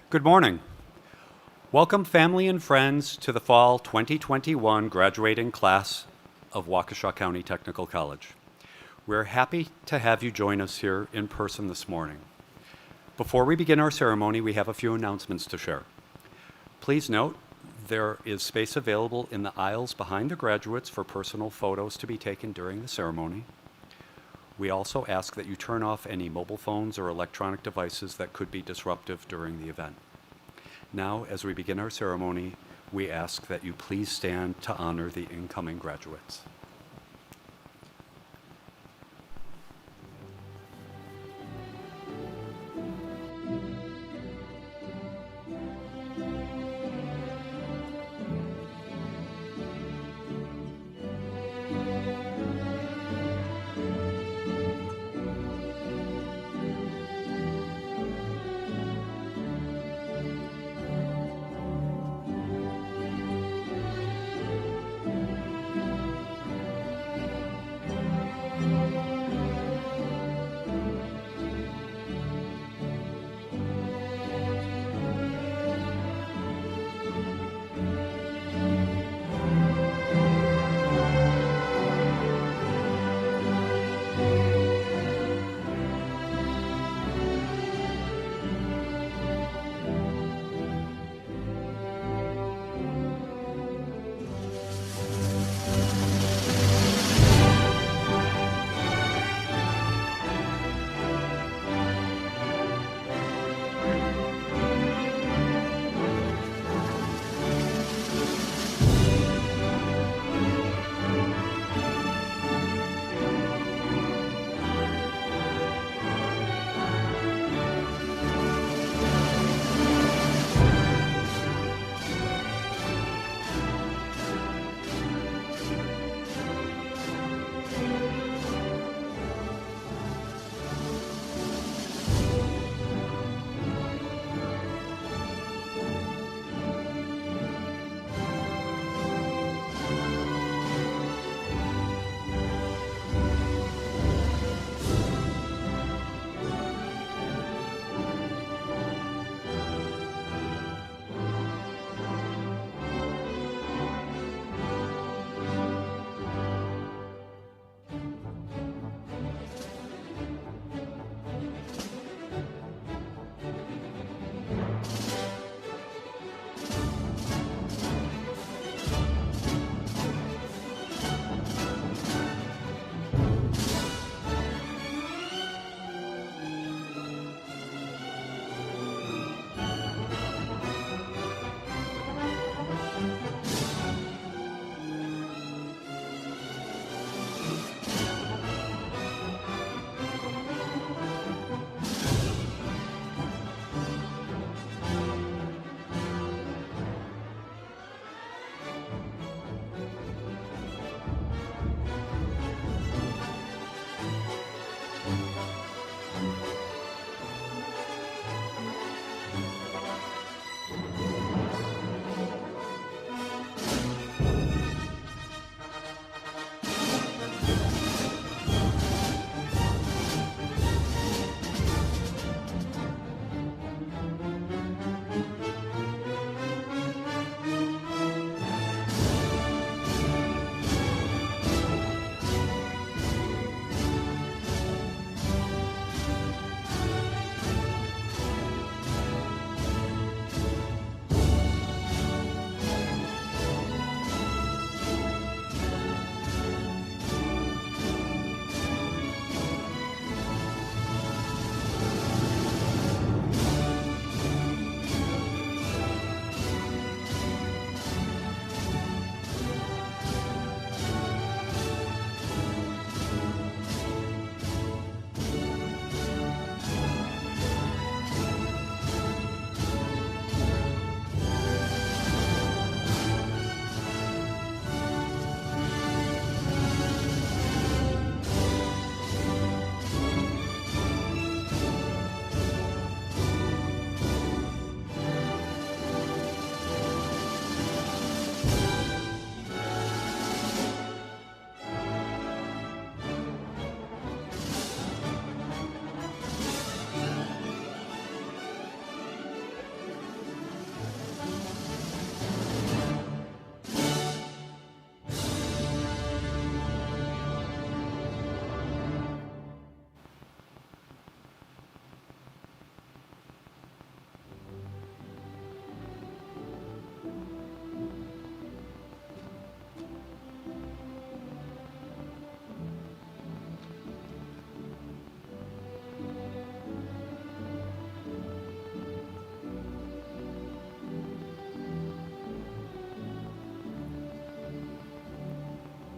Good morning. Welcome, family and friends, to the fall 2021 graduating class of Waukesha County Technical College. We're happy to have you join us here in person this morning. Before we begin our ceremony, we have a few announcements to share. Please note, there is space available in the aisles behind the graduates for personal photos to be taken during the ceremony. We also ask that you turn off any mobile phones or electronic devices that could be disruptive during the event. Now, as we begin our ceremony, we ask that you please stand to honor the incoming graduates.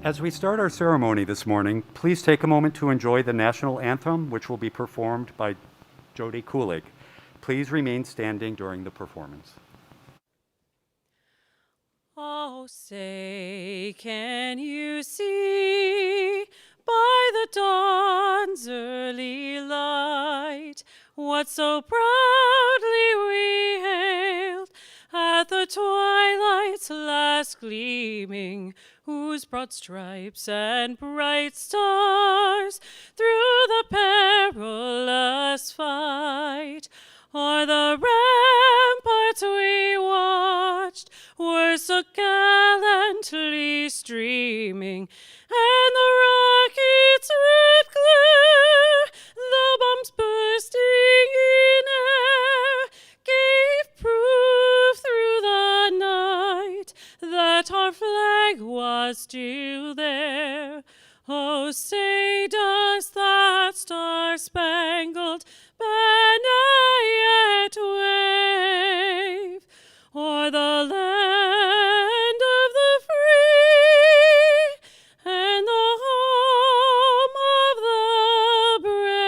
As we start our ceremony this morning, please take a moment to enjoy the national anthem, which will be performed by Jody Kulig. Please remain standing during the performance. Oh, say, can you see by the dawn's early light what so proudly we hailed at the twilight's last gleaming, whose broad stripes and bright stars through the perilous fight o'er the ramparts we watched were so gallantly streaming, and the rocket's red glare, the bombs bursting in air, gave proof through the night that our flag was still there. Oh, say, does that star-spangled banner yet wave o'er the land of the free and the home of the brave?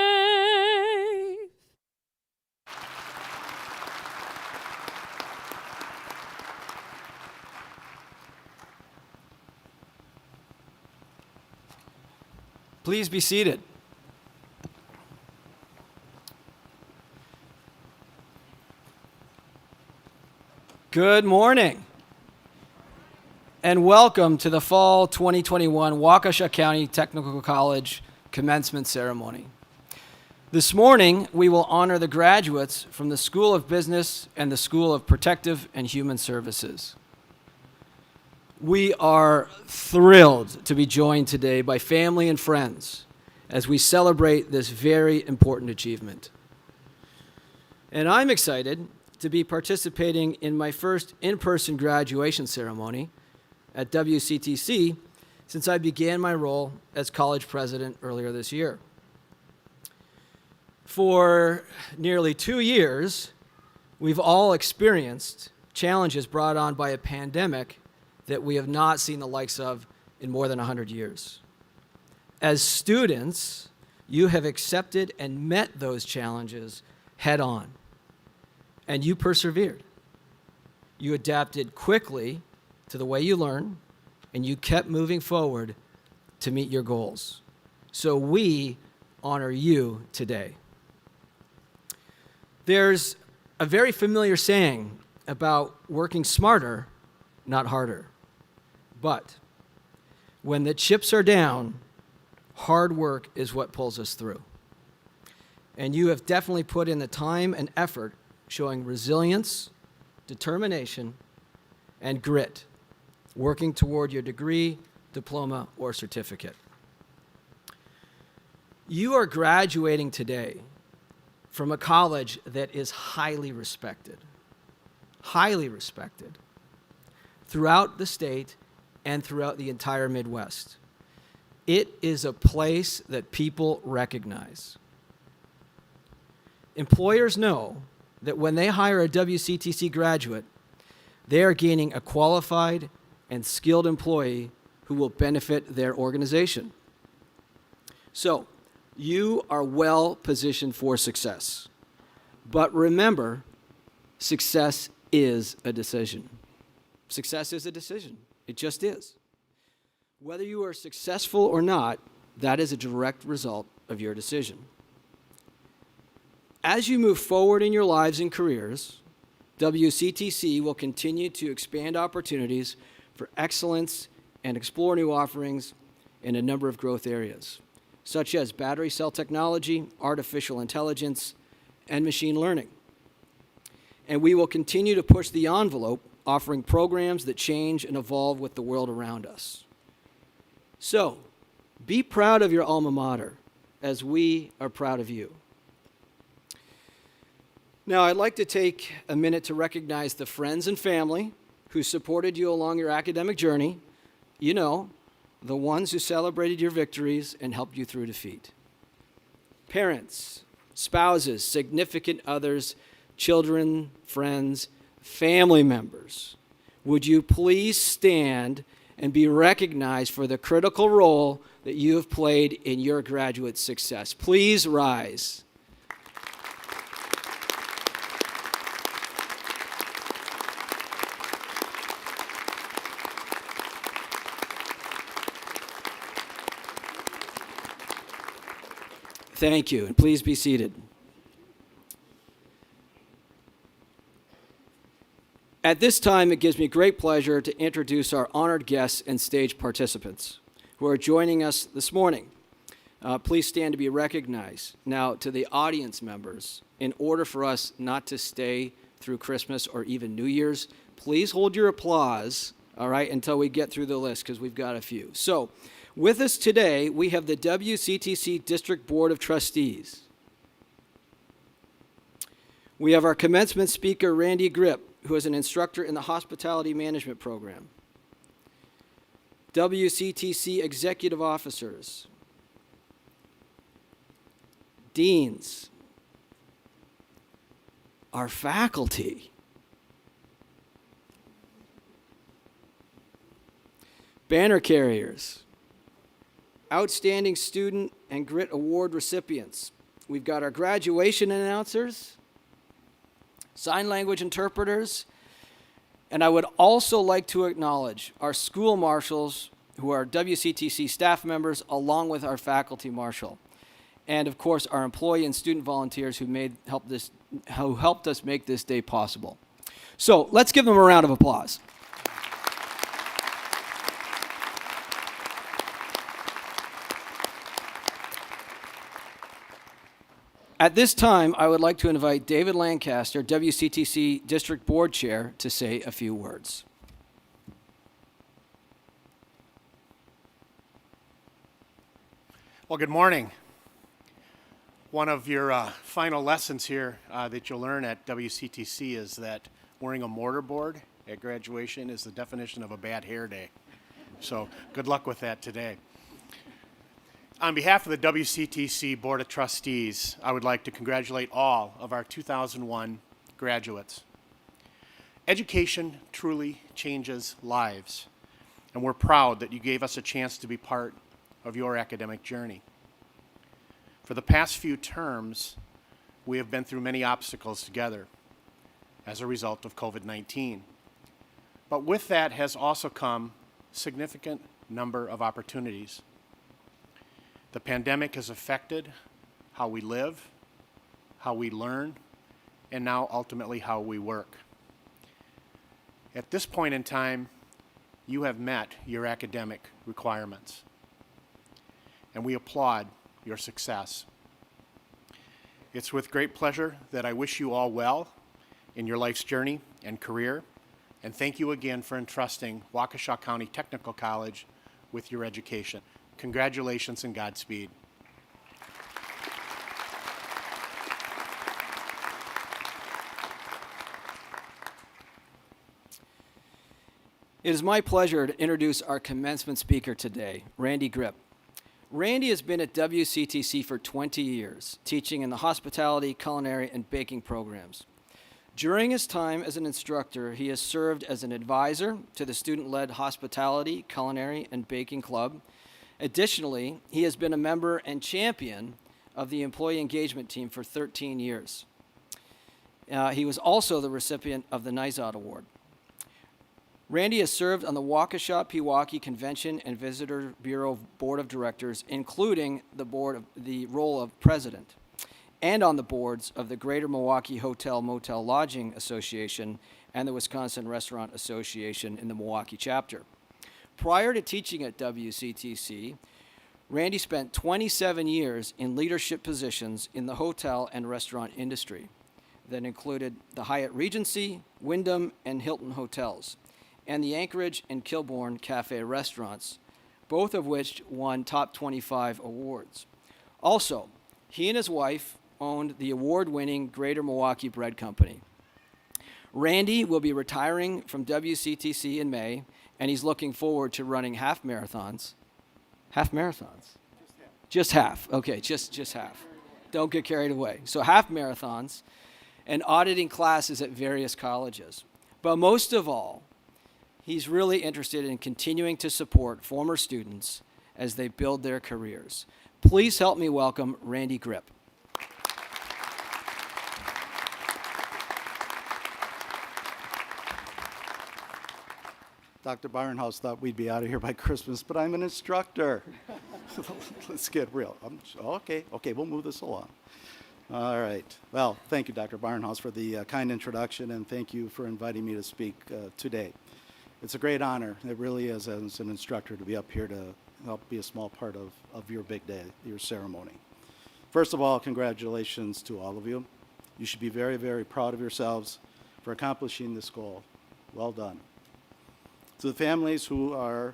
Please be seated. Good morning, and welcome to the Fall 2021 Waukesha County Technical College Commencement Ceremony. This morning, we will honor the graduates from the School of Business and the School of Protective and Human Services. We are thrilled to be joined today by family and friends as we celebrate this very important achievement. And I'm excited to be participating in my first in-person graduation ceremony at WCTC since I began my role as college president earlier this year. For nearly 2 years, we've all experienced challenges brought on by a pandemic that we have not seen the likes of in more than 100 years. As students, you have accepted and met those challenges head on, and you persevered. You adapted quickly to the way you learn, and you kept moving forward to meet your goals. So we honor you today. There's a very familiar saying about working smarter, not harder. But when the chips are down, hard work is what pulls us through. And you have definitely put in the time and effort showing resilience, determination, and grit, working toward your degree, diploma, or certificate. You are graduating today from a college that is highly respected throughout the state and throughout the entire Midwest. It is a place that people recognize. Employers know that when they hire a WCTC graduate, they are gaining a qualified and skilled employee who will benefit their organization. So, you are well positioned for success. But remember, success is a decision. Success is a decision. It just is. Whether you are successful or not, that is a direct result of your decision. As you move forward in your lives and careers, WCTC will continue to expand opportunities for excellence and explore new offerings in a number of growth areas, such as battery cell technology, artificial intelligence, and machine learning. And we will continue to push the envelope, offering programs that change and evolve with the world around us. So, be proud of your alma mater, as we are proud of you. Now, I'd like to take a minute to recognize the friends and family who supported you along your academic journey. You know, the ones who celebrated your victories and helped you through defeat. Parents, spouses, significant others, children, friends, family members, would you please stand and be recognized for the critical role that you have played in your graduate success. Please rise. Thank you, and please be seated. At this time, it gives me great pleasure to introduce our honored guests and stage participants who are joining us this morning. Please stand to be recognized. Now, to the audience members, in order for us not to stay through Christmas or even New Year's, please hold your applause, all right, until we get through the list, because we've got a few. So, with us today, we have the WCTC District Board of Trustees. We have our commencement speaker, Randy Grip, who is an instructor in the Hospitality Management Program. WCTC executive officers, deans, our faculty, banner carriers, outstanding student and Grit Award recipients. We've got our graduation announcers, sign language interpreters, and I would also like to acknowledge our school marshals who are WCTC staff members along with our faculty marshal. And of course, our employee and student volunteers who helped us make this day possible. So let's give them a round of applause. At this time, I would like to invite David Lancaster, WCTC District Board Chair, to say a few words. Well, good morning. One of your final lessons here that you'll learn at WCTC is that wearing a mortarboard at graduation is the definition of a bad hair day. So good luck with that today. On behalf of the WCTC Board of Trustees, I would like to congratulate all of our 2001 graduates. Education truly changes lives, and we're proud that you gave us a chance to be part of your academic journey. For the past few terms, we have been through many obstacles together as a result of COVID-19. But with that has also come a significant number of opportunities. The pandemic has affected how we live, how we learn, and now ultimately how we work. At this point in time, you have met your academic requirements, and we applaud your success. It's with great pleasure that I wish you all well in your life's journey and career, and thank you again for entrusting Waukesha County Technical College with your education. Congratulations and Godspeed. It is my pleasure to introduce our commencement speaker today, Randy Grip. Randy has been at WCTC for 20 years, teaching in the hospitality, culinary, and baking programs. During his time as an instructor, he has served as an advisor to the student-led hospitality, culinary, and baking club. Additionally, he has been a member and champion of the employee engagement team for 13 years. He was also the recipient of the Nizot Award. Randy has served on the Waukesha Pewaukee Convention and Visitor Bureau Board of Directors, including the role of president, and on the boards of the Greater Milwaukee Hotel Motel Lodging Association and the Wisconsin Restaurant Association in the Milwaukee chapter. Prior to teaching at WCTC, Randy spent 27 years in leadership positions in the hotel and restaurant industry that included the Hyatt Regency, Wyndham, and Hilton hotels, and the Anchorage and Kilbourne Cafe restaurants, both of which won top 25 awards. Also, he and his wife owned the award-winning Greater Milwaukee Bread Company. Randy will be retiring from WCTC in May, and he's looking forward to running half marathons. Half marathons? Just half. Okay, just half. Don't get carried away. So half marathons and auditing classes at various colleges. But most of all, He's really interested in continuing to support former students as they build their careers. Please help me welcome Randy Grip. Dr. Barnhouse thought we'd be out of here by Christmas, but I'm an instructor. Let's get real. Okay, we'll move this along. All right. Well, thank you, Dr. Barnhouse, for the kind introduction, and thank you for inviting me to speak today. It's a great honor. It really is, as an instructor, to be up here to help be a small part of your big day, your ceremony. First of all, congratulations to all of you. You should be very, very proud of yourselves for accomplishing this goal. Well done. To the families who are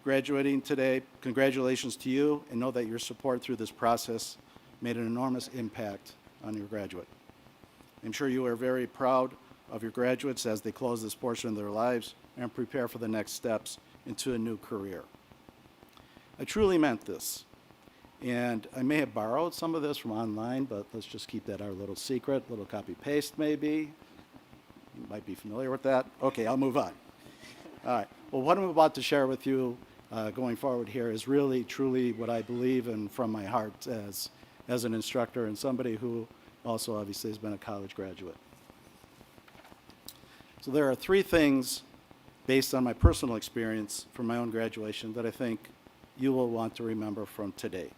graduating today, congratulations to you, and know that your support through this process made an enormous impact on your graduate. I'm sure you are very proud of your graduates as they close this portion of their lives and prepare for the next steps into a new career. I truly meant this, and I may have borrowed some of this from online, but let's just keep that our little secret, little copy-paste maybe. You might be familiar with that. Okay, I'll move on. All right. Well, what I'm about to share with you going forward here is really, truly what I believe in from my heart as an instructor and somebody who also obviously has been a college graduate. So there are three things based on my personal experience from my own graduation that I think you will want to remember from today.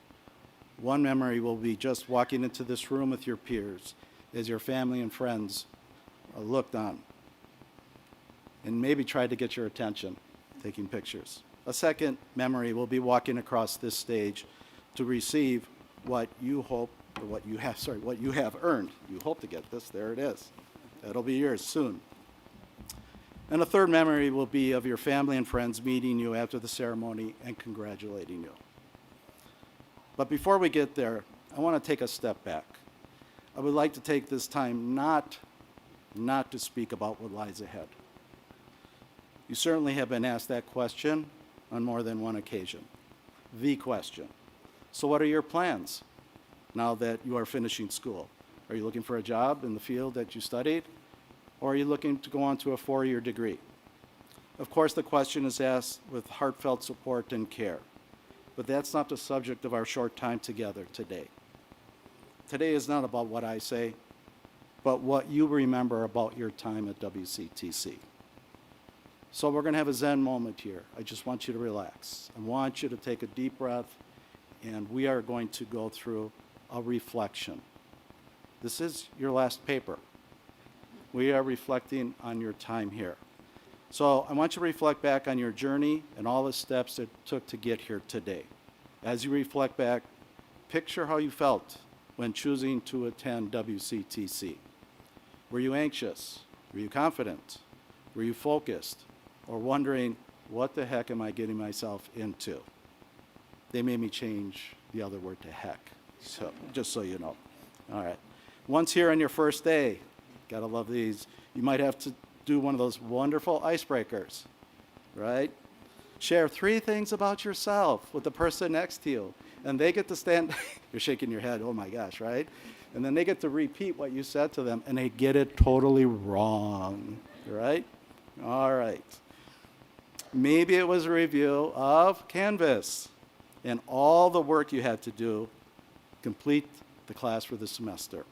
One memory will be just walking into this room with your peers as your family and friends looked on and maybe tried to get your attention, taking pictures. A second memory will be walking across this stage to receive what you hope, or what you have earned. You hope to get this, there it is. That'll be yours soon. And a third memory will be of your family and friends meeting you after the ceremony and congratulating you. But before we get there, I want to take a step back. I would like to take this time not to speak about what lies ahead. You certainly have been asked that question on more than one occasion. The question. So what are your plans now that you are finishing school? Are you looking for a job in the field that you studied? Or are you looking to go on to a 4-year degree? Of course, the question is asked with heartfelt support and care. But that's not the subject of our short time together today. Today is not about what I say, but what you remember about your time at WCTC. So we're going to have a Zen moment here. I just want you to relax. I want you to take a deep breath, and we are going to go through a reflection. This is your last paper. We are reflecting on your time here. So I want you to reflect back on your journey and all the steps it took to get here today. As you reflect back, picture how you felt when choosing to attend WCTC. Were you anxious? Were you confident? Were you focused? Or wondering, what the heck am I getting myself into? They made me change the other word to heck, so just so you know. All right. Once here on your first day, gotta love these, you might have to do one of those wonderful icebreakers, right? Share 3 things about yourself with the person next to you, and they get to stand, you're shaking your head, oh my gosh, right? And then they get to repeat what you said to them, and they get it totally wrong, right? All right. Maybe it was a review of Canvas and all the work you had to do, complete the class for the semester.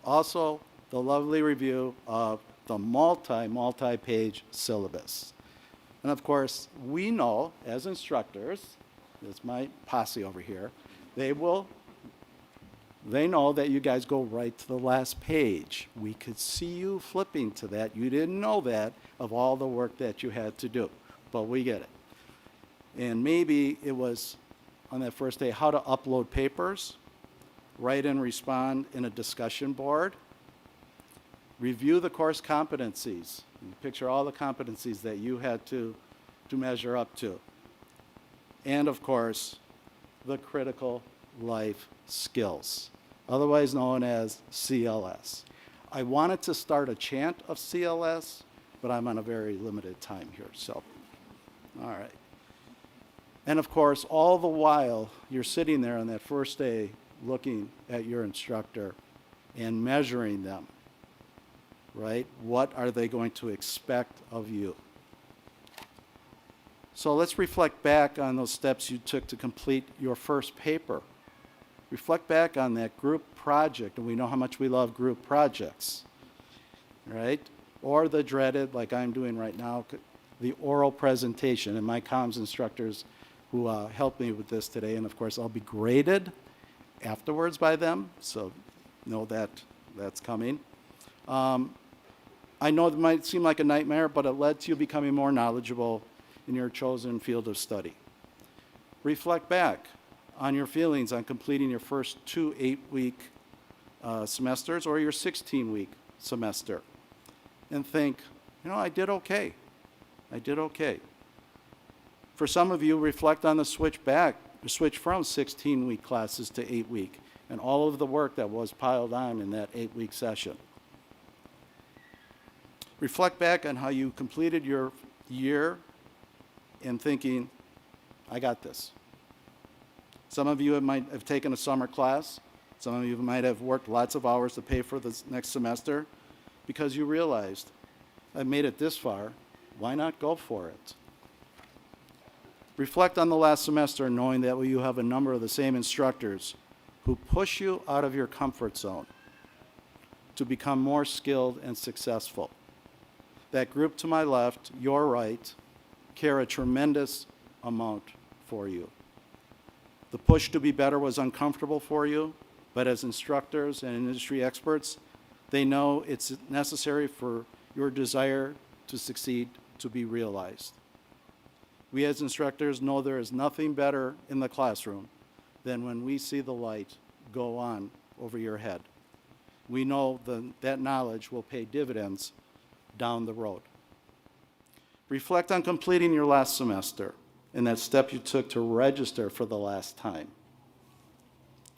Also, the lovely review of the multi-page syllabus. And of course, we know as instructors, that's my posse over here, they know that you guys go right to the last page. We could see you flipping to that. You didn't know that of all the work that you had to do, but we get it. And maybe it was on that first day how to upload papers, write and respond in a discussion board, review the course competencies. You picture all the competencies that you had to measure up to. And of course, the critical life skills, otherwise known as CLS. I wanted to start a chant of CLS, but I'm on a very limited time here, so, all right. And of course, all the while, you're sitting there on that first day looking at your instructor and measuring them, right? What are they going to expect of you? So let's reflect back on those steps you took to complete your first paper. Reflect back on that group project, and we know how much we love group projects, right? Or the dreaded, like I'm doing right now, the oral presentation, and my comms instructors who helped me with this today, and of course I'll be graded afterwards by them, so know that that's coming. I know it might seem like a nightmare, but it led to you becoming more knowledgeable in your chosen field of study. Reflect back on your feelings on completing your first 2 8-week semesters or your 16-week semester, and think, I did okay. I did okay. For some of you, reflect on the switch from 16-week classes to 8-week and all of the work that was piled on in that 8-week session. Reflect back on how you completed your year and thinking, I got this. Some of you might have taken a summer class. Some of you might have worked lots of hours to pay for the next semester because you realized, I've made it this far, why not go for it? Reflect on the last semester knowing that you have a number of the same instructors who push you out of your comfort zone to become more skilled and successful. That group to my left, your right, care a tremendous amount for you. The push to be better was uncomfortable for you, but as instructors and industry experts, they know it's necessary for your desire to succeed to be realized. We as instructors know there is nothing better in the classroom than when we see the light go on over your head. We know that knowledge will pay dividends down the road. Reflect on completing your last semester and that step you took to register for the last time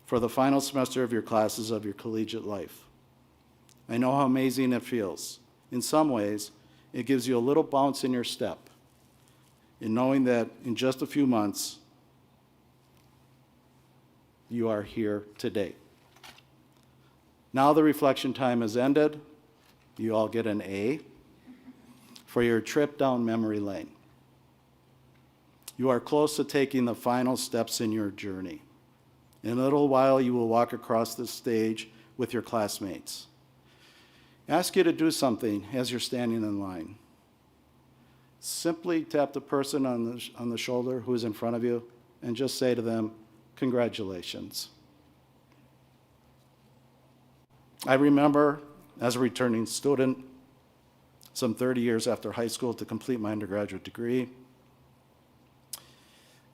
for the final semester of your classes of your collegiate life. I know how amazing it feels. In some ways, it gives you a little bounce in your step in knowing that in just a few months, you are here today. Now the reflection time has ended. You all get an A for your trip down memory lane. You are close to taking the final steps in your journey. In a little while, you will walk across the stage with your classmates. Ask you to do something as you're standing in line. Simply tap the person on the shoulder who is in front of you and just say to them, congratulations. I remember as a returning student, some 30 years after high school to complete my undergraduate degree,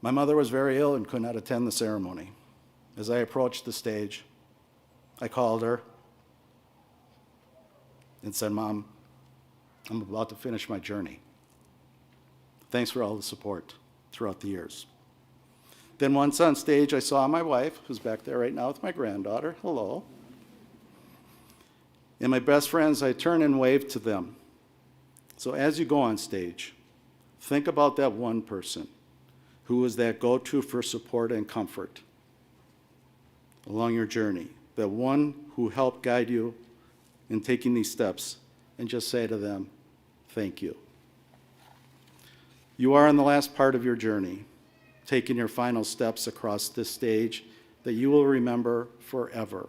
my mother was very ill and could not attend the ceremony. As I approached the stage, I called her and said, Mom, I'm about to finish my journey. Thanks for all the support throughout the years. Then once on stage, I saw my wife, who's back there right now with my granddaughter. Hello. And my best friends, I turned and waved to them. So as you go on stage, think about that one person who was that go-to for support and comfort along your journey, that one who helped guide you in taking these steps, and just say to them, thank you. You are in the last part of your journey, taking your final steps across this stage that you will remember forever.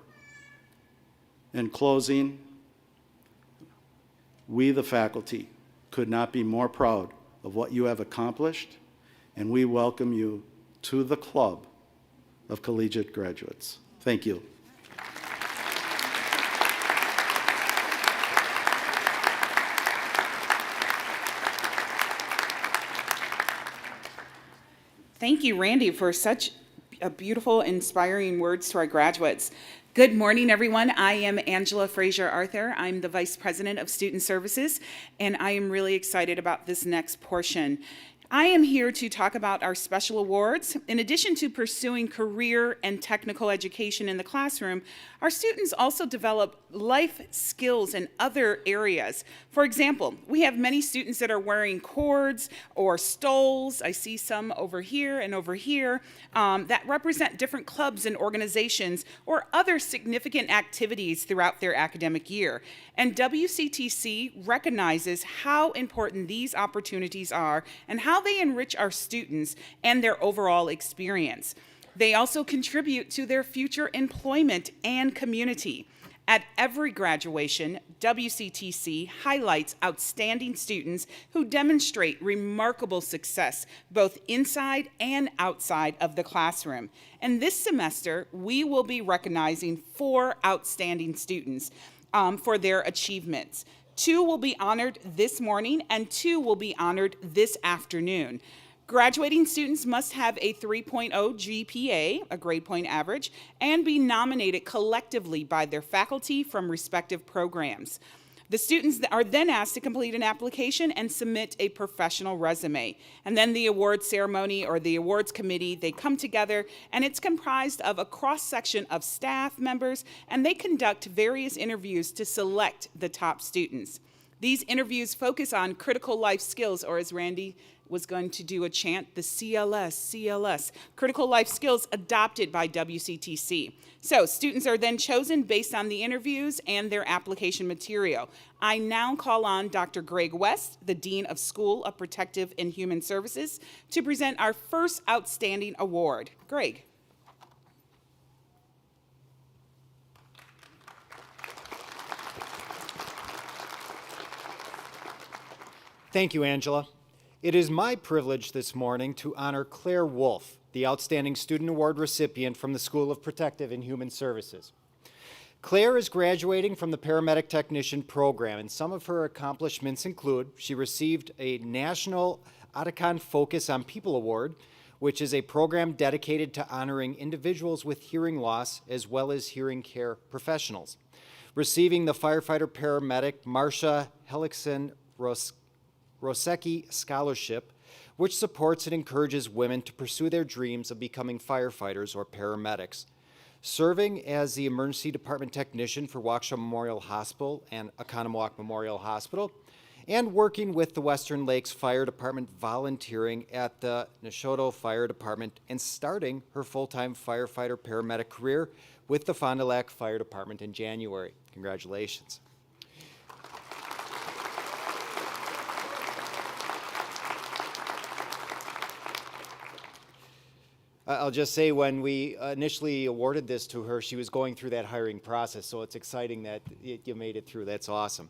In closing, we, the faculty, could not be more proud of what you have accomplished, and we welcome you to the club of collegiate graduates. Thank you. Thank you, Randy, for such a beautiful, inspiring words to our graduates. Good morning, everyone. I am Angela Frazier Arthur. I'm the Vice President of Student Services, and I am really excited about this next portion. I am here to talk about our special awards. In addition to pursuing career and technical education in the classroom, our students also develop life skills in other areas. For example, we have many students that are wearing cords or stoles. I see some over here and over here that represent different clubs and organizations or other significant activities throughout their academic year. And WCTC recognizes how important these opportunities are and how how they enrich our students and their overall experience. They also contribute to their future employment and community. At every graduation, WCTC highlights outstanding students who demonstrate remarkable success both inside and outside of the classroom. And this semester, we will be recognizing 4 outstanding students for their achievements. 2 will be honored this morning and 2 will be honored this afternoon. Graduating students must have a 3.0 GPA, a grade point average, and be nominated collectively by their faculty from respective programs. The students are then asked to complete an application and submit a professional resume. And then the awards ceremony or the awards committee, they come together, and it's comprised of a cross-section of staff members, and they conduct various interviews to select the top students. These interviews focus on critical life skills, or as Randy was going to do a chant, the CLS, critical life skills adopted by WCTC. So students are then chosen based on the interviews and their application material. I now call on Dr. Greg West, the Dean of School of Protective and Human Services, to present our first outstanding award. Greg. Thank you, Angela. It is my privilege this morning to honor Claire Wolf, the Outstanding Student Award recipient from the School of Protective and Human Services. Claire is graduating from the Paramedic Technician program, and some of her accomplishments include she received a National Otacon Focus on People Award, which is a program dedicated to honoring individuals with hearing loss as well as hearing care professionals. Receiving the firefighter-paramedic Marcia Hellickson Rosecki Scholarship, which supports and encourages women to pursue their dreams of becoming firefighters or paramedics. Serving as the Emergency Department Technician for Waukesha Memorial Hospital and Oconomowoc Memorial Hospital, and working with the Western Lakes Fire Department, volunteering at the Neshoto Fire Department, and starting her full-time firefighter-paramedic career with the Fond du Lac Fire Department in January. Congratulations. I'll just say when we initially awarded this to her, she was going through that hiring process, so it's exciting that you made it through. That's awesome.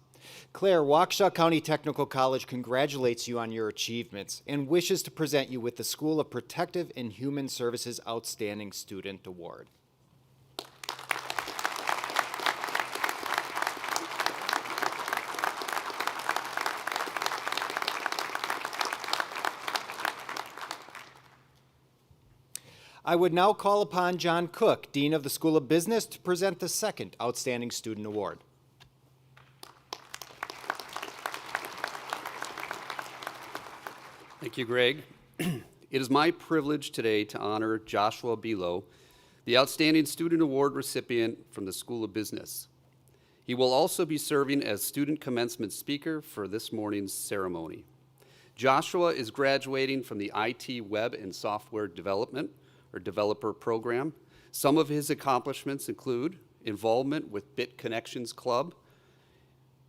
Claire, Waukesha County Technical College congratulates you on your achievements and wishes to present you with the School of Protective and Human Services Outstanding Student Award. I would now call upon John Cook, Dean of the School of Business, to present the second Outstanding Student Award. Thank you, Greg. It is my privilege today to honor Joshua Bilo, the Outstanding Student Award recipient from the School of Business. He will also be serving as student commencement speaker for this morning's ceremony. Joshua is graduating from the IT Web and Software Development or Developer Program. Some of his accomplishments include involvement with Bit Connections Club,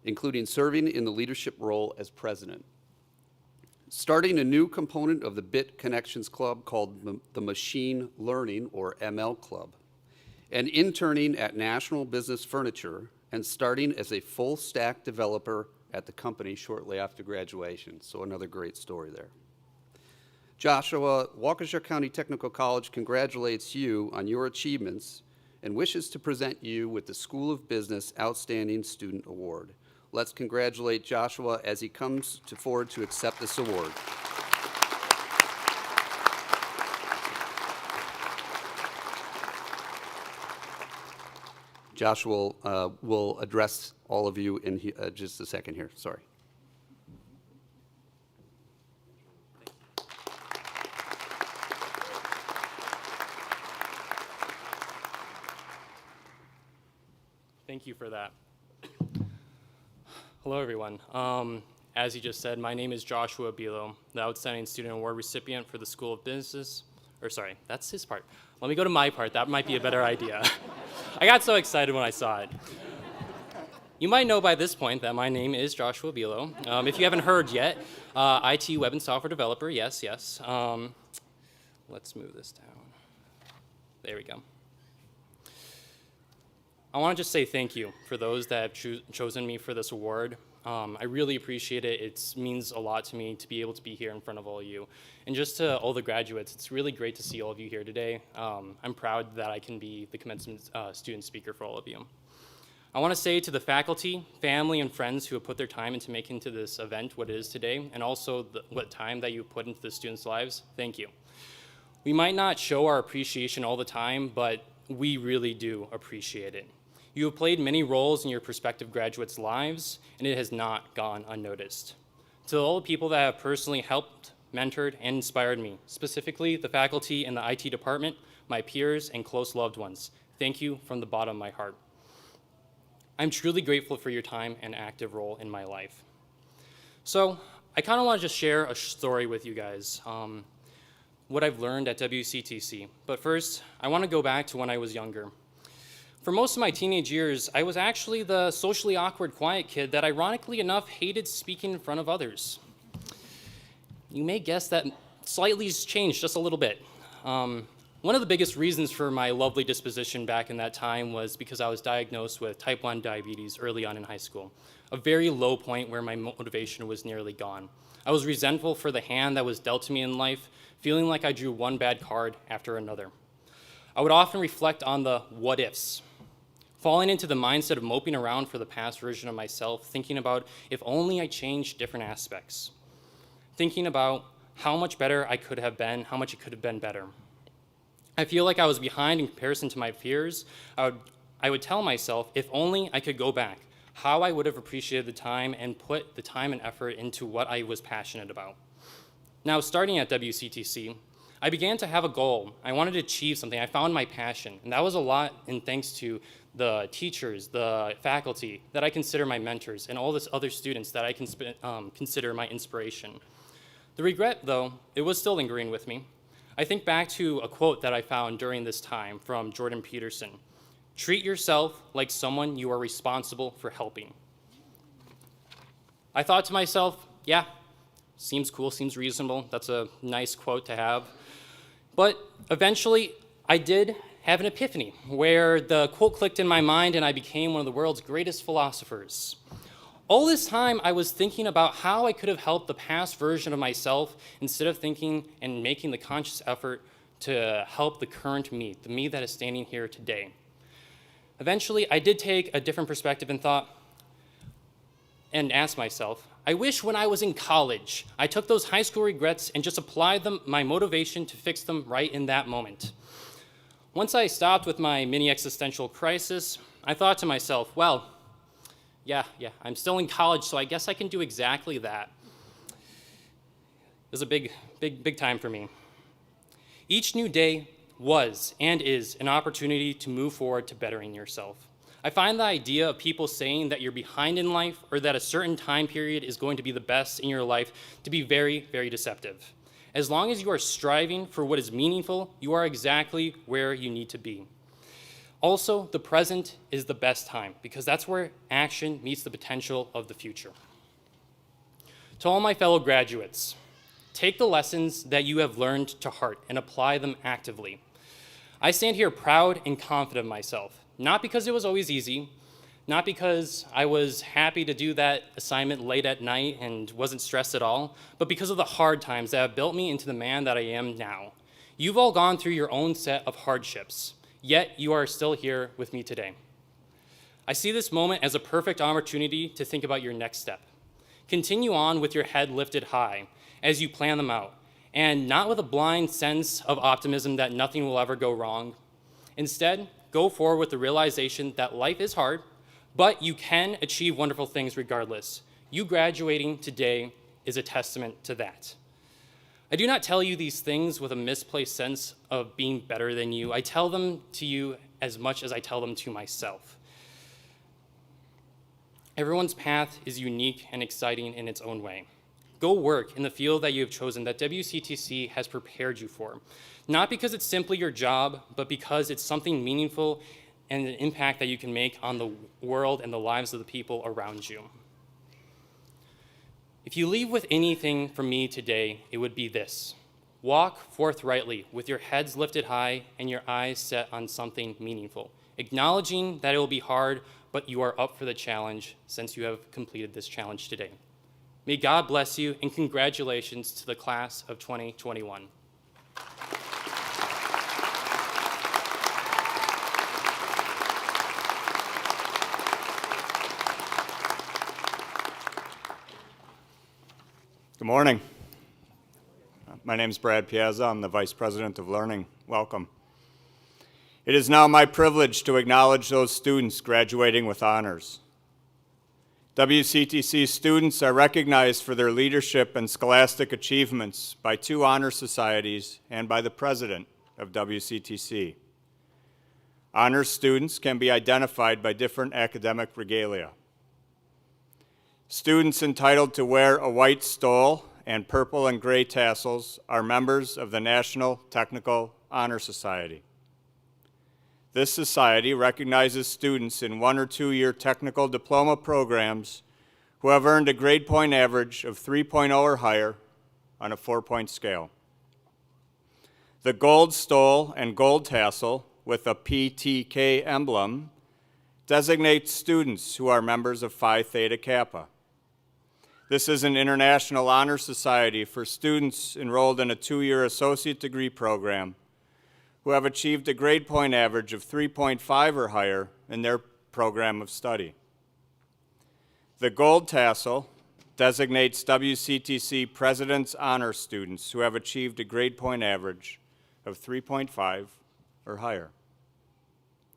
including serving in the leadership role as president. Starting a new component of the Bit Connections Club called the Machine Learning or ML Club, and interning at National Business Furniture and starting as a full stack developer at the company shortly after graduation. So another great story there. Joshua, Waukesha County Technical College congratulates you on your achievements and wishes to present you with the School of Business Outstanding Student Award. Let's congratulate Joshua as he comes forward to accept this award. Joshua will address all of you in just a second here. Sorry. Thank you for that. Hello, everyone. As he just said, my name is Joshua Bilo, the Outstanding Student Award recipient for the School of Business. Or sorry, that's his part. Let me go to my part. That might be a better idea. I got so excited when I saw it. You might know by this point that my name is Joshua Bilo. If you haven't heard yet, IT web and software developer, yes. Let's move this down. There we go. I want to just say thank you for those that have chosen me for this award. I really appreciate it. It means a lot to me to be able to be here in front of all of you. And just to all the graduates, it's really great to see all of you here today. I'm proud that I can be the commencement student speaker for all of you. I want to say to the faculty, family, and friends who have put their time into making to this event what it is today, and also what time that you put into the students' lives, thank you. We might not show our appreciation all the time, but we really do appreciate it. You have played many roles in your prospective graduates' lives, and it has not gone unnoticed. To all the people that have personally helped, mentored, and inspired me, specifically the faculty in the IT department, my peers, and close loved ones, thank you from the bottom of my heart. I'm truly grateful for your time and active role in my life. So I kind of want to just share a story with you guys, what I've learned at WCTC. But first, I want to go back to when I was younger. For most of my teenage years, I was actually the socially awkward, quiet kid that ironically enough hated speaking in front of others. You may guess that slightly has changed just a little bit. One of the biggest reasons for my lovely disposition back in that time was because I was diagnosed with type 1 diabetes early on in high school, a very low point where my motivation was nearly gone. I was resentful for the hand that was dealt to me in life, feeling like I drew one bad card after another. I would often reflect on the what ifs, falling into the mindset of moping around for the past version of myself, thinking about if only I changed different aspects, thinking about how much better I could have been, how much it could have been better. I feel like I was behind in comparison to my peers. I would tell myself, if only I could go back, how I would have appreciated the time and put the time and effort into what I was passionate about. Now, starting at WCTC, I began to have a goal. I wanted to achieve something. I found my passion, and that was a lot in thanks to the teachers, the faculty that I consider my mentors, and all this other students that I consider my inspiration. The regret, though, it was still lingering with me. I think back to a quote that I found during this time from Jordan Peterson. Treat yourself like someone you are responsible for helping. I thought to myself, yeah, seems cool, seems reasonable. That's a nice quote to have. But eventually, I did have an epiphany where the quote clicked in my mind and I became one of the world's greatest philosophers. All this time, I was thinking about how I could have helped the past version of myself instead of thinking and making the conscious effort to help the current me, the me that is standing here today. Eventually, I did take a different perspective and thought, and asked myself, I wish when I was in college, I took those high school regrets and just applied my motivation to fix them right in that moment. Once I stopped with my mini existential crisis, I thought to myself, well, yeah, I'm still in college, so I guess I can do exactly that. It was a big time for me. Each new day was and is an opportunity to move forward to bettering yourself. I find the idea of people saying that you're behind in life or that a certain time period is going to be the best in your life to be very, very deceptive. As long as you are striving for what is meaningful, you are exactly where you need to be. Also, the present is the best time because that's where action meets the potential of the future. To all my fellow graduates, take the lessons that you have learned to heart and apply them actively. I stand here proud and confident of myself, not because it was always easy, not because I was happy to do that assignment late at night and wasn't stressed at all, but because of the hard times that have built me into the man that I am now. You've all gone through your own set of hardships, yet you are still here with me today. I see this moment as a perfect opportunity to think about your next step. Continue on with your head lifted high as you plan them out, and not with a blind sense of optimism that nothing will ever go wrong. Instead, go forward with the realization that life is hard, but you can achieve wonderful things regardless. You graduating today is a testament to that. I do not tell you these things with a misplaced sense of being better than you. I tell them to you as much as I tell them to myself. Everyone's path is unique and exciting in its own way. Go work in the field that you have chosen, that WCTC has prepared you for. Not because it's simply your job, but because it's something meaningful and the impact that you can make on the world and the lives of the people around you. If you leave with anything from me today, it would be this: walk forthrightly with your heads lifted high and your eyes set on something meaningful, acknowledging that it will be hard, but you are up for the challenge since you have completed this challenge today. May God bless you, and congratulations to the class of 2021. Good morning. My name is Brad Piazza. I'm the Vice President of Learning. Welcome. It is now my privilege to acknowledge those students graduating with honors. WCTC students are recognized for their leadership and scholastic achievements by 2 honor societies and by the President of WCTC. Honors students can be identified by different academic regalia. Students entitled to wear a white stole and purple and gray tassels are members of the National Technical Honor Society. This society recognizes students in 1- or 2-year technical diploma programs who have earned a grade point average of 3.0 or higher on a 4-point scale. The gold stole and gold tassel with a PTK emblem designates students who are members of Phi Theta Kappa. This is an international honor society for students enrolled in a 2-year associate degree program who have achieved a grade point average of 3.5 or higher in their program of study. The gold tassel designates WCTC President's Honor students who have achieved a grade point average of 3.5 or higher.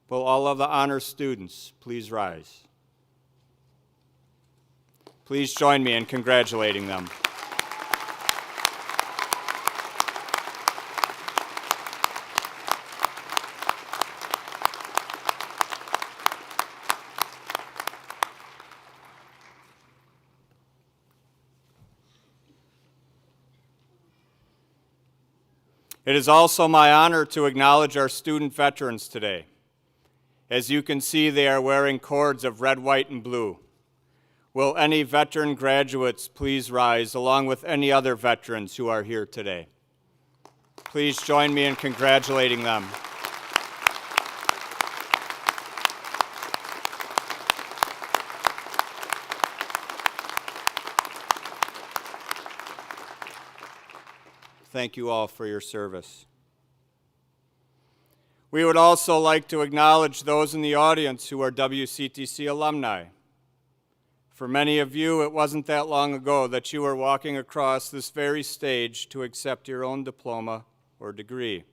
Will all of the honor students please rise? Please join me in congratulating them. It is also my honor to acknowledge our student veterans today. As you can see, they are wearing cords of red, white, and blue. Will any veteran graduates please rise, along with any other veterans who are here today? Please join me in congratulating them. Thank you all for your service. We would also like to acknowledge those in the audience who are WCTC alumni. For many of you, it wasn't that long ago that you were walking across this very stage to accept your own diploma or degree.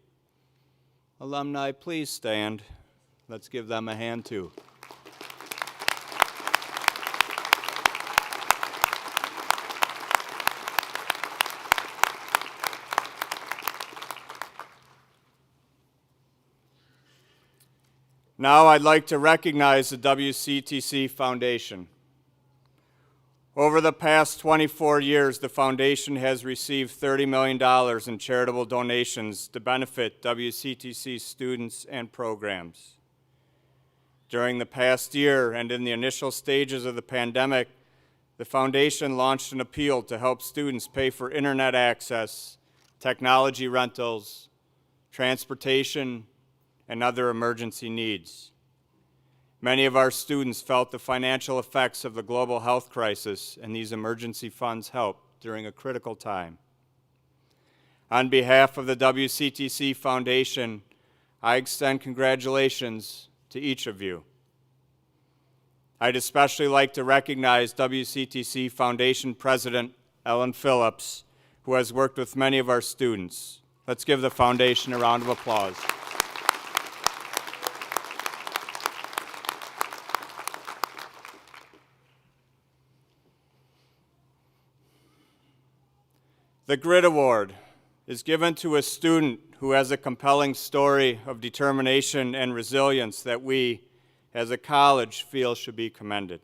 Alumni, please stand. Let's give them a hand too. Now I'd like to recognize the WCTC Foundation. Over the past 24 years, the foundation has received $30 million in charitable donations to benefit WCTC students and programs. During the past year and in the initial stages of the pandemic, the foundation launched an appeal to help students pay for internet access, technology rentals, transportation, and other emergency needs. Many of our students felt the financial effects of the global health crisis, and these emergency funds helped during a critical time. On behalf of the WCTC Foundation, I extend congratulations to each of you. I'd especially like to recognize WCTC Foundation President Ellen Phillips, who has worked with many of our students. Let's give the foundation a round of applause. The Grit Award is given to a student who has a compelling story of determination and resilience that we, as a college, feel should be commended.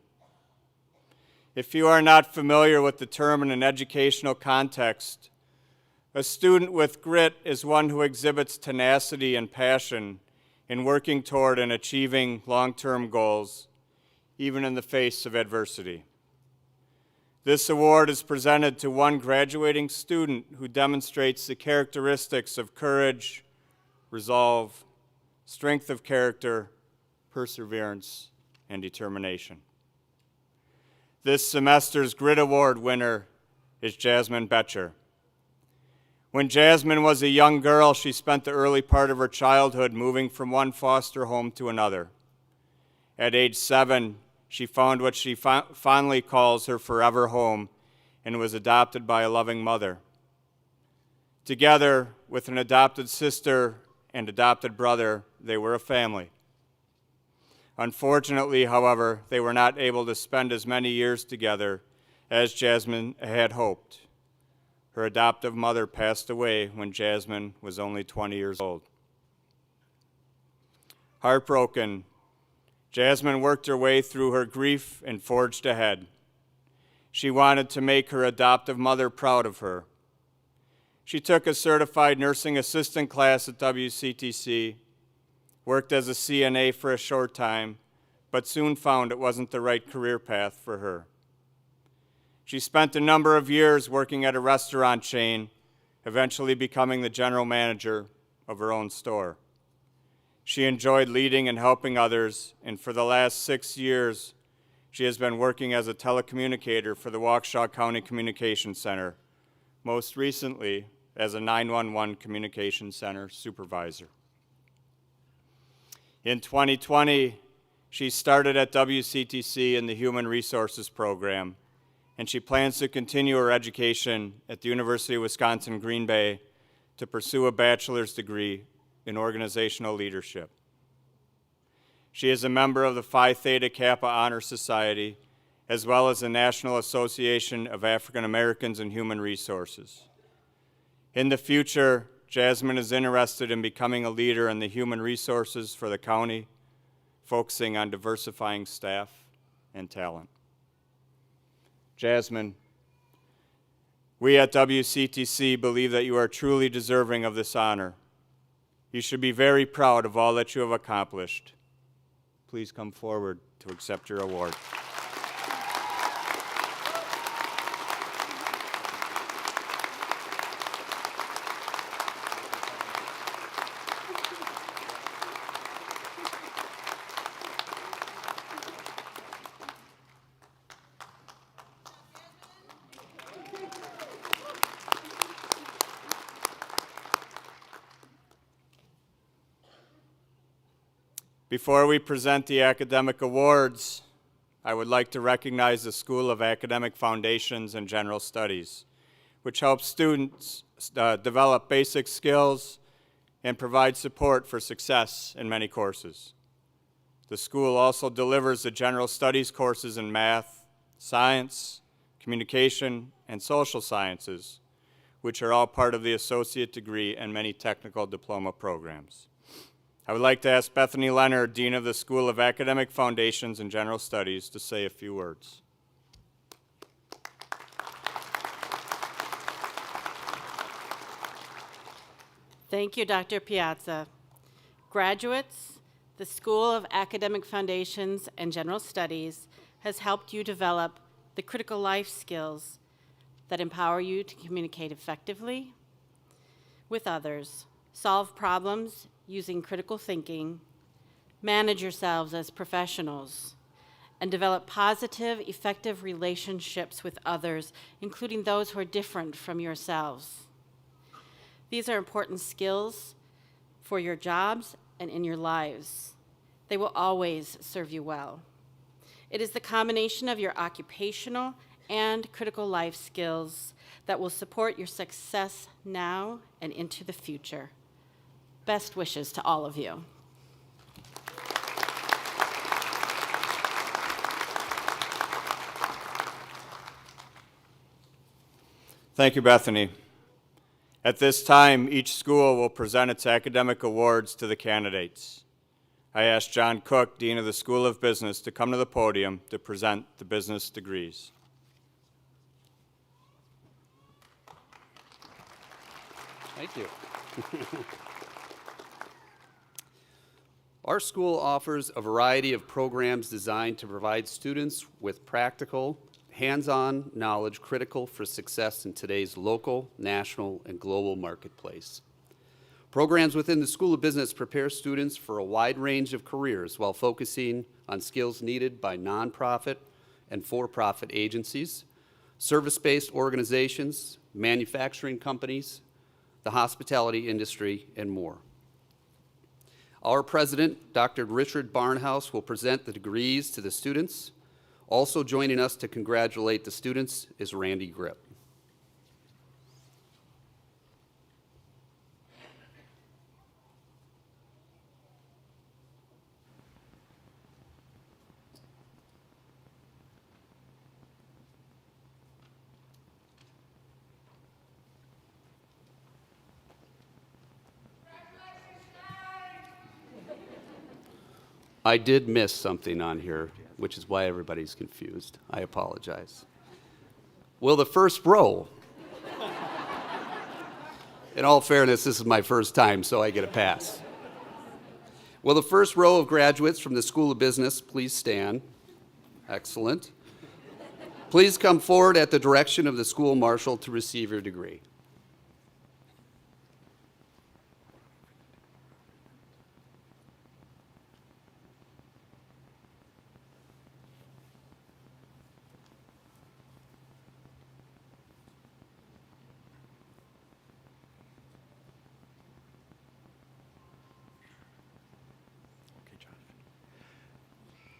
If you are not familiar with the term in an educational context, a student with grit is one who exhibits tenacity and passion in working toward and achieving long-term goals, even in the face of adversity. This award is presented to one graduating student who demonstrates the characteristics of courage, resolve, strength of character, perseverance, and determination. This semester's Grit Award winner is Jasmine Betcher. When Jasmine was a young girl, she spent the early part of her childhood moving from one foster home to another. At age 7, she found what she fondly calls her forever home and was adopted by a loving mother. Together with an adopted sister and adopted brother, they were a family. Unfortunately, however, they were not able to spend as many years together as Jasmine had hoped. Her adoptive mother passed away when Jasmine was only 20 years old. Heartbroken, Jasmine worked her way through her grief and forged ahead. She wanted to make her adoptive mother proud of her. She took a certified nursing assistant class at WCTC, worked as a CNA for a short time, but soon found it wasn't the right career path for her. She spent a number of years working at a restaurant chain, eventually becoming the general manager of her own store. She enjoyed leading and helping others, and for the last 6 years, she has been working as a telecommunicator for the Waukesha County Communication Center, most recently as a 911 Communication Center supervisor. In 2020, she started at WCTC in the Human Resources program, and she plans to continue her education at the University of Wisconsin-Green Bay to pursue a bachelor's degree in organizational leadership. She is a member of the Phi Theta Kappa Honor Society, as well as the National Association of African Americans in Human Resources. In the future, Jasmine is interested in becoming a leader in the human resources for the county, focusing on diversifying staff and talent. Jasmine, we at WCTC believe that you are truly deserving of this honor. You should be very proud of all that you have accomplished. Please come forward to accept your award. Before we present the academic awards, I would like to recognize the School of Academic Foundations and General Studies, which helps students develop basic skills and provide support for success in many courses. The school also delivers the general studies courses in math, science, communication, and social sciences, which are all part of the associate degree and many technical diploma programs. I would like to ask Bethany Leonard, Dean of the School of Academic Foundations and General Studies, to say a few words. Thank you, Dr. Piazza. Graduates, the School of Academic Foundations and General Studies has helped you develop the critical life skills that empower you to communicate effectively with others, solve problems using critical thinking, manage yourselves as professionals, and develop positive, effective relationships with others, including those who are different from yourselves. These are important skills for your jobs and in your lives. They will always serve you well. It is the combination of your occupational and critical life skills that will support your success now and into the future. Best wishes to all of you. Thank you, Bethany. At this time, each school will present its academic awards to the candidates. I ask John Cook, Dean of the School of Business, to come to the podium to present the business degrees. Thank you. Our school offers a variety of programs designed to provide students with practical, hands-on knowledge critical for success in today's local, national, and global marketplace. Programs within the School of Business prepare students for a wide range of careers while focusing on skills needed by nonprofit and for-profit agencies, service-based organizations, manufacturing companies, the hospitality industry, and more. Our president, Dr. Richard Barnhouse, will present the degrees to the students. Also joining us to congratulate the students is Randy Grip. I did miss something on here, which is why everybody's confused. I apologize. Will the first row? In all fairness, this is my first time, so I get a pass. Will the first row of graduates from the School of Business please stand? Excellent. Please come forward at the direction of the school marshal to receive your degree.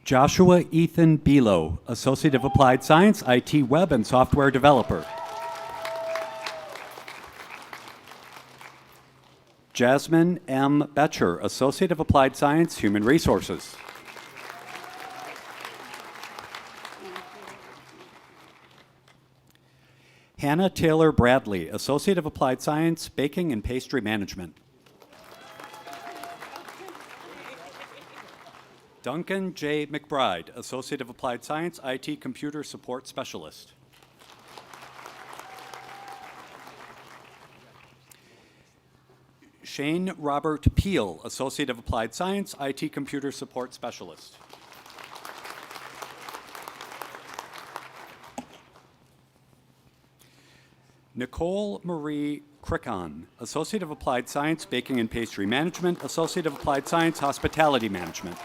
Joshua Ethan Bilo, Associate of Applied Science, IT Web and Software Developer. Jasmine M. Betcher, Associate of Applied Science, Human Resources. Hannah Taylor Bradley, Associate of Applied Science, Baking and Pastry Management. Duncan J. McBride, Associate of Applied Science, IT Computer Support Specialist. Shane Robert Peel, Associate of Applied Science, IT Computer Support Specialist. Nicole Marie Crickon, Associate of Applied Science, Baking and Pastry Management, Associate of Applied Science, Hospitality Management.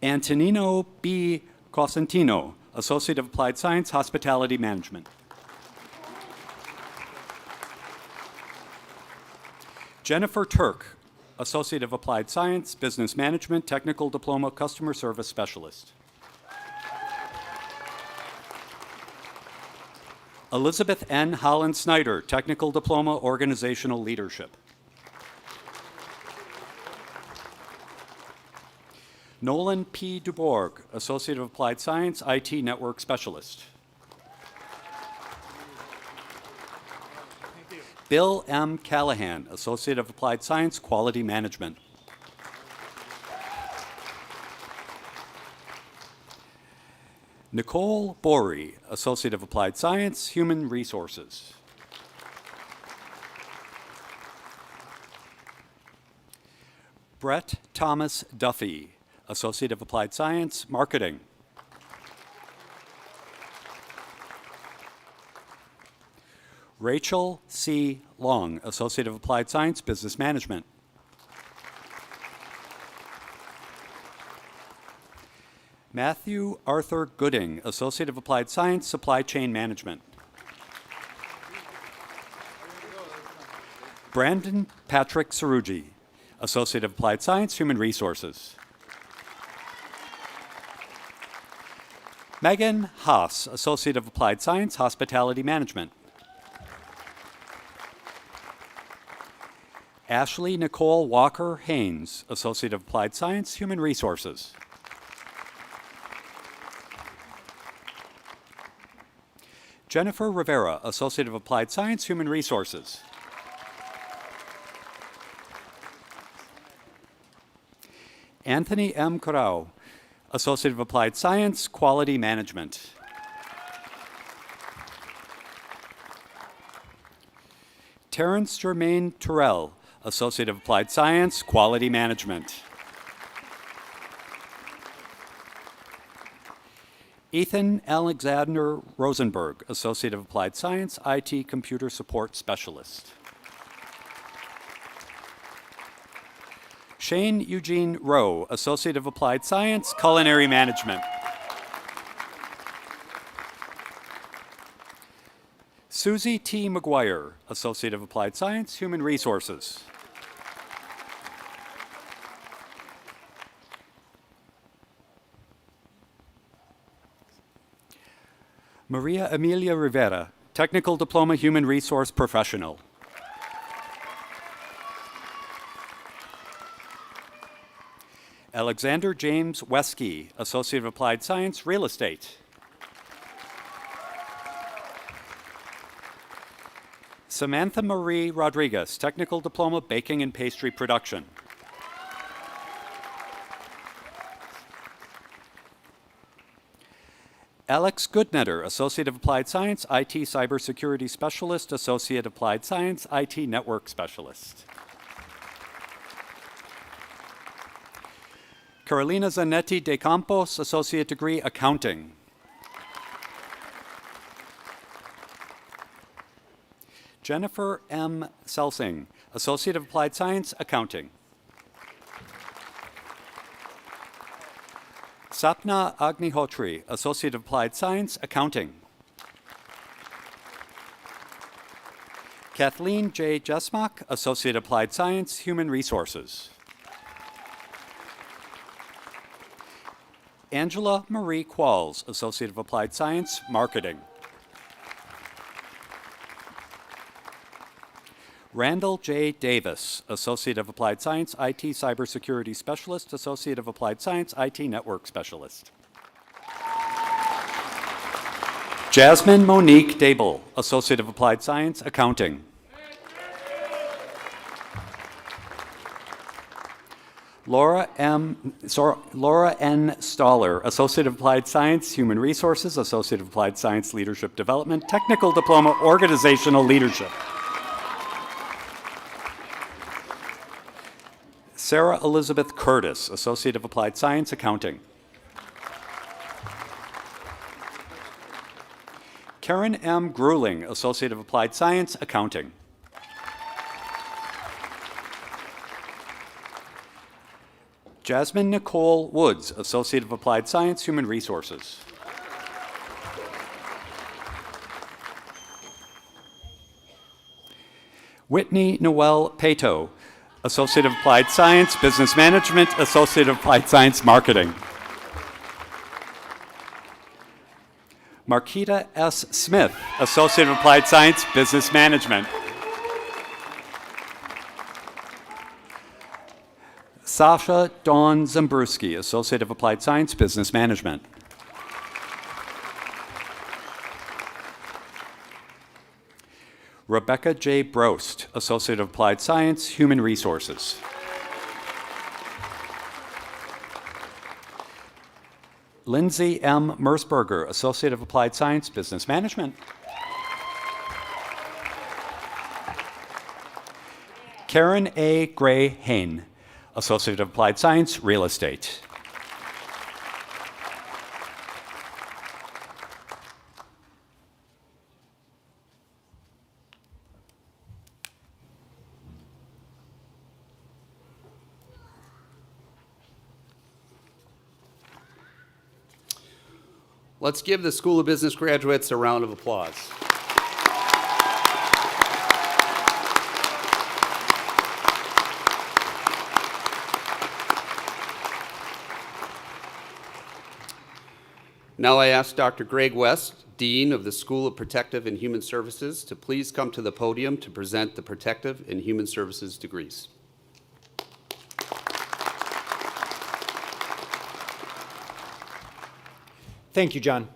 Antonino B. Cosentino, Associate of Applied Science, Hospitality Management. Jennifer Turk, Associate of Applied Science, Business Management, Technical Diploma, Customer Service Specialist. Elizabeth N. Holland Snyder, Technical Diploma, Organizational Leadership. Nolan P. Dubourg, Associate of Applied Science, IT Network Specialist. Bill M. Callahan, Associate of Applied Science, Quality Management. Nicole Bory, Associate of Applied Science, Human Resources. Brett Thomas Duffy, Associate of Applied Science, Marketing. Rachel C. Long, Associate of Applied Science, Business Management. Matthew Arthur Gooding, Associate of Applied Science, Supply Chain Management. Brandon Patrick Sarugi, Associate of Applied Science, Human Resources. Megan Haas, Associate of Applied Science, Hospitality Management. Ashley Nicole Walker Haynes, Associate of Applied Science, Human Resources. Jennifer Rivera, Associate of Applied Science, Human Resources. Anthony M. Corrao, Associate of Applied Science, Quality Management. Terrence Germain Terrell, Associate of Applied Science, Quality Management. Ethan Alexander Rosenberg, Associate of Applied Science, IT Computer Support Specialist. Shane Eugene Rowe, Associate of Applied Science, Culinary Management. Susie T. McGuire, Associate of Applied Science, Human Resources. Maria Emilia Rivera, Technical Diploma Human Resource Professional. Alexander James Wesky, Associate of Applied Science, Real Estate. Samantha Marie Rodriguez, Technical Diploma, Baking and Pastry Production. Alex Goodnetter, Associate of Applied Science, IT Cybersecurity Specialist, Associate of Applied Science, IT Network Specialist. Carolina Zanetti de Campos, Associate Degree, Accounting. Jennifer M. Selsing, Associate of Applied Science, Accounting. Sapna Agnihotri, Associate of Applied Science, Accounting. Kathleen J. Jesmock, Associate of Applied Science, Human Resources. Angela Marie Qualls, Associate of Applied Science, Marketing. Randall J. Davis, Associate of Applied Science, IT Cybersecurity Specialist, Associate of Applied Science, IT Network Specialist. Jasmine Monique Dable, Associate of Applied Science, Accounting. Laura N. Stoller, Associate of Applied Science, Human Resources, Associate of Applied Science, Leadership Development, Technical Diploma, Organizational Leadership. Sarah Elizabeth Curtis, Associate of Applied Science, Accounting. Karen M. Grueling, Associate of Applied Science, Accounting. Jasmine Nicole Woods, Associate of Applied Science, Human Resources. Whitney Noel Pato, Associate of Applied Science, Business Management, Associate of Applied Science, Marketing. Marquita S. Smith, Associate of Applied Science, Business Management. Sasha Dawn Zembruski, Associate of Applied Science, Business Management. Rebecca J. Brost, Associate of Applied Science, Human Resources. Lindsay M. Mersberger, Associate of Applied Science, Business Management. Karen A. Gray Hain, Associate of Applied Science, Real Estate. Let's give the School of Business graduates a round of applause. Now I ask Dr. Greg West, Dean of the School of Protective and Human Services, to please come to the podium to present the Protective and Human Services degrees. Thank you, John.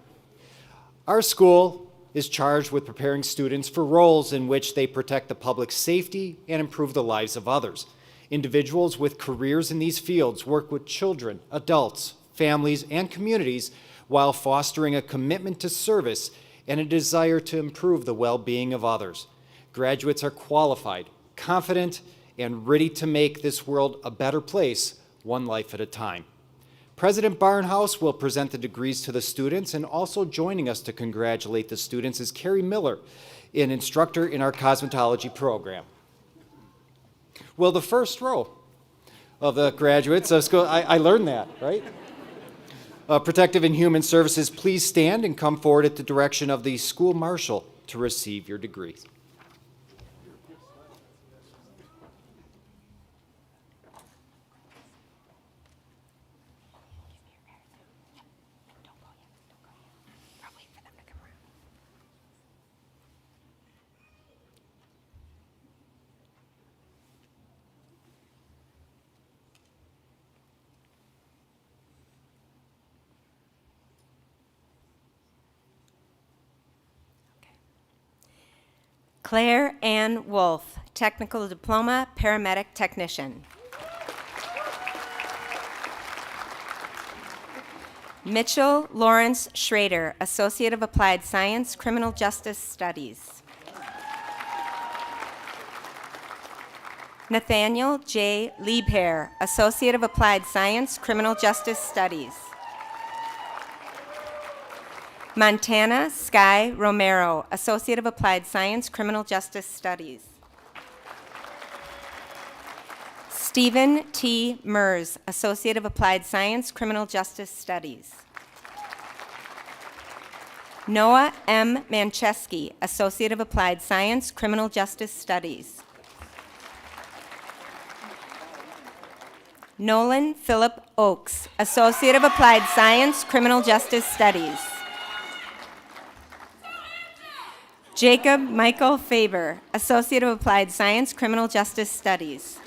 Our school is charged with preparing students for roles in which they protect the public safety and improve the lives of others. Individuals with careers in these fields work with children, adults, families, and communities while fostering a commitment to service and a desire to improve the well-being of others. Graduates are qualified, confident, and ready to make this world a better place, one life at a time. President Barnhouse will present the degrees to the students, and also joining us to congratulate the students is Carrie Miller, an instructor in our cosmetology program. Well, the first row of the graduates of school, I learned that, right? Protective and Human Services, please stand and come forward at the direction of the school marshal to receive your degrees. Claire Ann Wolf, Technical Diploma, Paramedic Technician. Mitchell Lawrence Schrader, Associate of Applied Science, Criminal Justice Studies. Nathaniel J. Liebherr, Associate of Applied Science, Criminal Justice Studies. Montana Sky Romero, Associate of Applied Science, Criminal Justice Studies. Stephen T. Mers, Associate of Applied Science, Criminal Justice Studies. Noah M. Mancheski, Associate of Applied Science, Criminal Justice Studies. Nolan Philip Oakes, Associate of Applied Science, Criminal Justice Studies. Jacob Michael Faber, Associate of Applied Science, Criminal Justice Studies.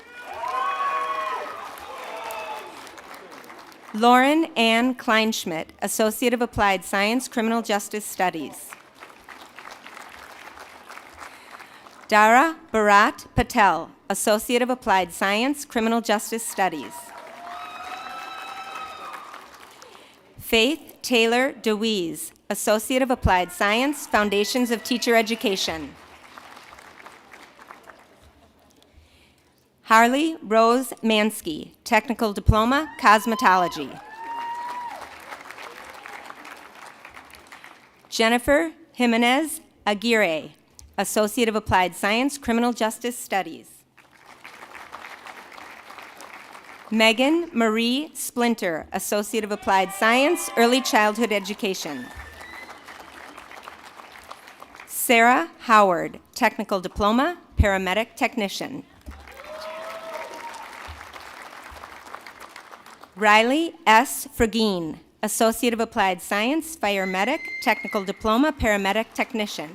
Lauren Ann Kleinschmidt, Associate of Applied Science, Criminal Justice Studies. Dara Bharat Patel, Associate of Applied Science, Criminal Justice Studies. Faith Taylor DeWeese, Associate of Applied Science, Foundations of Teacher Education. Harley Rose Mansky, Technical Diploma, Cosmetology. Jennifer Jimenez Aguirre, Associate of Applied Science, Criminal Justice Studies. Megan Marie Splinter, Associate of Applied Science, Early Childhood Education. Sarah Howard, Technical Diploma, Paramedic Technician. Riley S. Fragine, Associate of Applied Science, Fire Medic, Technical Diploma, Paramedic Technician.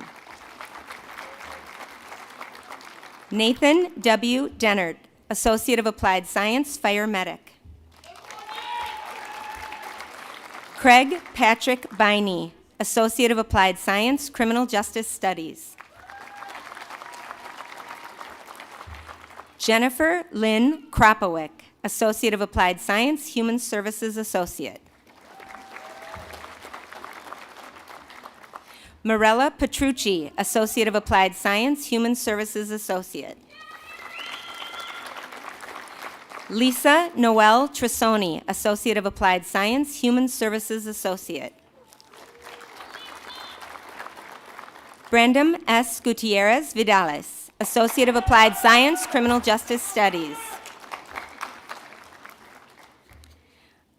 Nathan W. Dennert, Associate of Applied Science, Fire Medic. Craig Patrick Biney, Associate of Applied Science, Criminal Justice Studies. Jennifer Lynn Kropowick, Associate of Applied Science, Human Services Associate. Morella Petrucci, Associate of Applied Science, Human Services Associate. Lisa Noel Trisoni, Associate of Applied Science, Human Services Associate. Brandon S. Gutierrez Vidales, Associate of Applied Science, Criminal Justice Studies.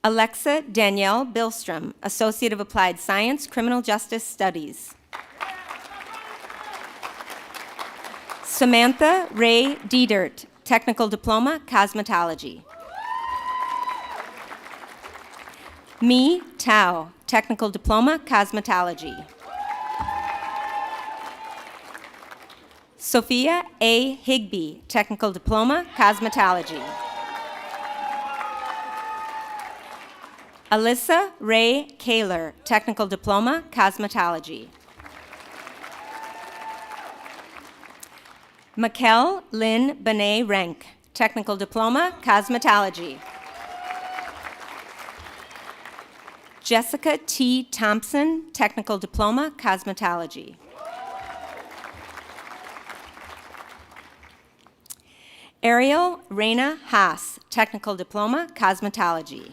Alexa Danielle Billstrom, Associate of Applied Science, Criminal Justice Studies. Samantha Ray Diedert, Technical Diploma, Cosmetology. Mi Tao, Technical Diploma, Cosmetology. Sophia A. Higby, Technical Diploma, Cosmetology. Alyssa Ray Kaler, Technical Diploma, Cosmetology. Mikkel Lynn Benet Renk, Technical Diploma, Cosmetology. Jessica T. Thompson, Technical Diploma, Cosmetology. Ariel Reina Haas, Technical Diploma, Cosmetology.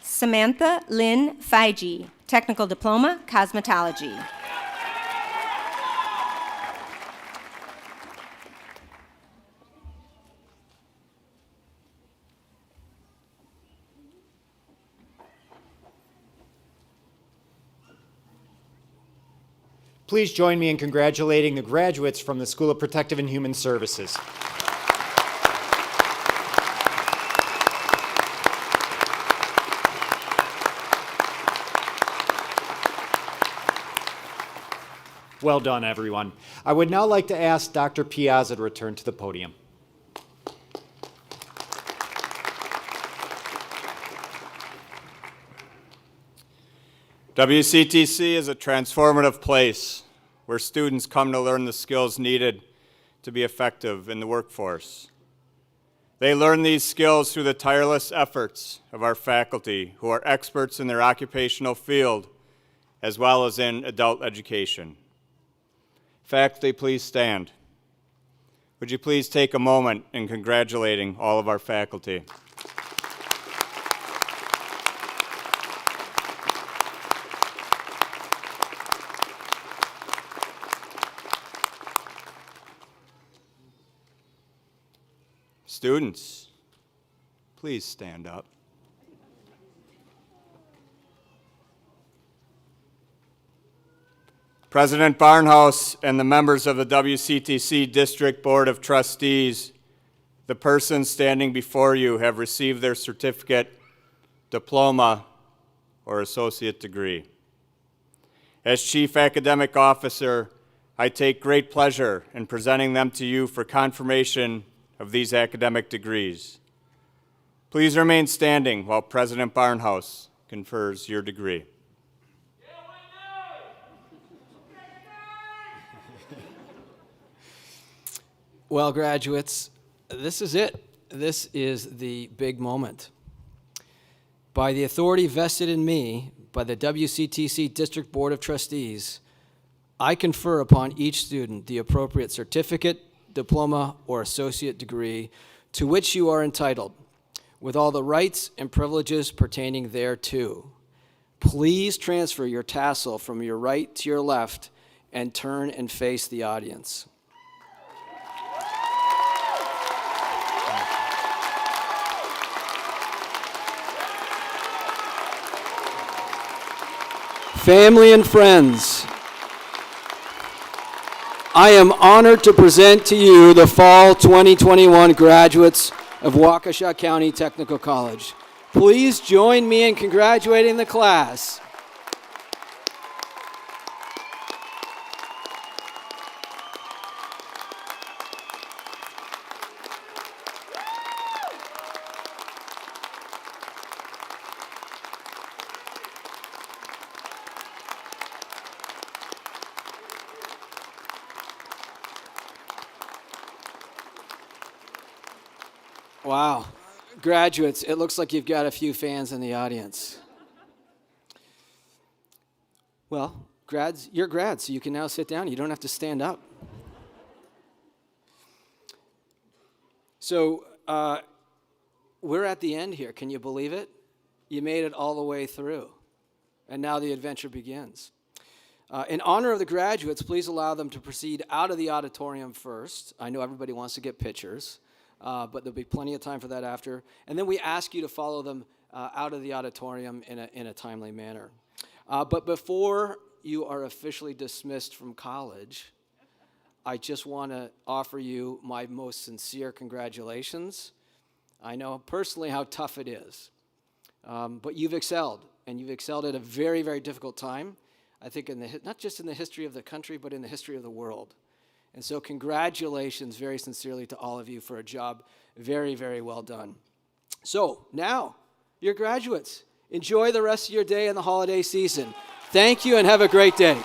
Samantha Lynn Feige, Technical Diploma, Cosmetology. Please join me in congratulating the graduates from the School of Protective and Human Services. Well done, everyone. I would now like to ask Dr. Piazza to return to the podium. WCTC is a transformative place where students come to learn the skills needed to be effective in the workforce. They learn these skills through the tireless efforts of our faculty, who are experts in their occupational field, as well as in adult education. Faculty, please stand. Would you please take a moment in congratulating all of our faculty. Students, please stand up. President Barnhouse and the members of the WCTC District Board of Trustees, the persons standing before you have received their certificate, diploma, or associate degree. As Chief Academic Officer, I take great pleasure in presenting them to you for confirmation of these academic degrees. Please remain standing while President Barnhouse confers your degree. Well, graduates, this is it. This is the big moment. By the authority vested in me by the WCTC District Board of Trustees, I confer upon each student the appropriate certificate, diploma, or associate degree to which you are entitled, with all the rights and privileges pertaining thereto. Please transfer your tassel from your right to your left and turn and face the audience. Family and friends, I am honored to present to you the Fall 2021 graduates of Waukesha County Technical College. Please join me in congratulating the class. Wow. Graduates, it looks like you've got a few fans in the audience. Well, grads, you're grads, so you can now sit down. You don't have to stand up. So, we're at the end here. Can you believe it? You made it all the way through. And now the adventure begins. In honor of the graduates, please allow them to proceed out of the auditorium first. I know everybody wants to get pictures. But there'll be plenty of time for that after. And then we ask you to follow them out of the auditorium in a timely manner. But before you are officially dismissed from college, I just want to offer you my most sincere congratulations. I know personally how tough it is. But you've excelled, and you've excelled at a very, very difficult time, I think not just in the history of the country, but in the history of the world. And so congratulations very sincerely to all of you for a job very, very well done. So now, you're graduates. Enjoy the rest of your day and the holiday season. Thank you and have a great day.